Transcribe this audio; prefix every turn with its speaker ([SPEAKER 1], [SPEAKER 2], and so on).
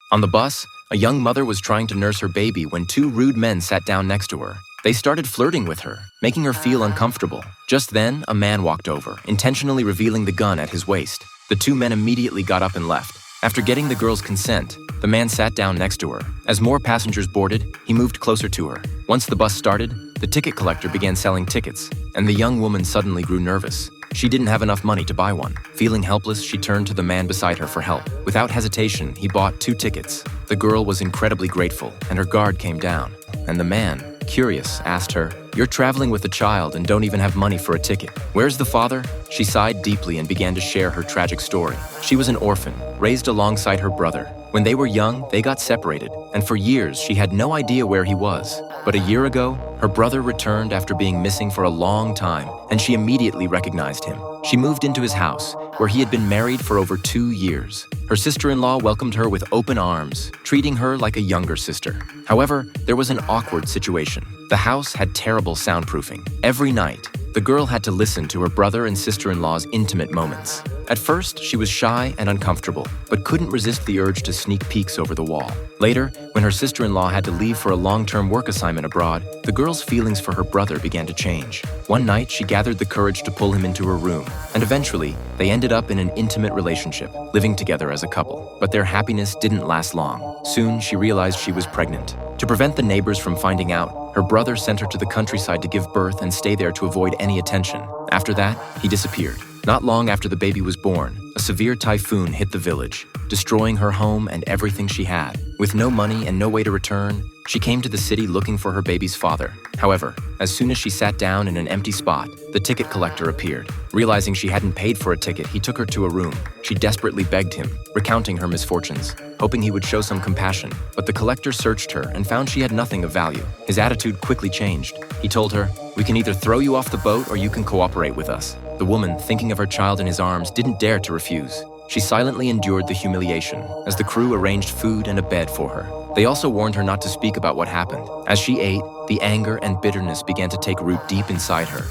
[SPEAKER 1] On the bus, a young mother was trying to nurse her baby when two rude men sat down next to her. They started flirting with her, making her feel uncomfortable. Just then, a man walked over, intentionally revealing the gun at his waist. The two men immediately got up and left. After getting the girl's consent, the man sat down next to her. As more passengers boarded, he moved closer to her. Once the bus started, the ticket collector began selling tickets, and the young woman suddenly grew nervous. She didn't have enough money to buy one. Feeling helpless, she turned to the man beside her for help. Without hesitation, he bought 2 tickets. The girl was incredibly grateful, and her guard came down. And the man, curious, asked her, "You're traveling with a child and don't even have money for a ticket. Where's the father?" She sighed deeply and began to share her tragic story. She was an orphan, raised alongside her brother. When they were young, they got separated, and for years she had no idea where he was. But a year ago, her brother returned after being missing for a long time, and she immediately recognized him. She moved into his house, where he had been married for over 2 years. Her sister-in-law welcomed her with open arms, treating her like a younger sister. However, there was an awkward situation. The house had terrible soundproofing. Every night, the girl had to listen to her brother and sister-in-law's intimate moments. At first, she was shy and uncomfortable, but couldn't resist the urge to sneak peeks over the wall. Later, when her sister-in-law had to leave for a long-term work assignment abroad, the girl's feelings for her brother began to change. One night, she gathered the courage to pull him into her room, and eventually, they ended up in an intimate relationship, living together as a couple. But their happiness didn't last long. Soon, she realized she was pregnant. To prevent the neighbors from finding out, her brother sent her to the countryside to give birth and stay there to avoid any attention. After that, he disappeared. Not long after the baby was born, a severe typhoon hit the village, destroying her home and everything she had. With no money and no way to return, she came to the city looking for her baby's father. However, as soon as she sat down in an empty spot, the ticket collector appeared. Realizing she hadn't paid for a ticket, he took her to a room. She desperately begged him, recounting her misfortunes, hoping he would show some compassion. But the collector searched her and found she had nothing of value. His attitude quickly changed. He told her, "We can either throw you off the boat or you can cooperate with us." The woman, thinking of her child in his arms, didn't dare to refuse. She silently endured the humiliation as the crew arranged food and a bed for her. They also warned her not to speak about what happened. As she ate, the anger and bitterness began to take root deep inside her.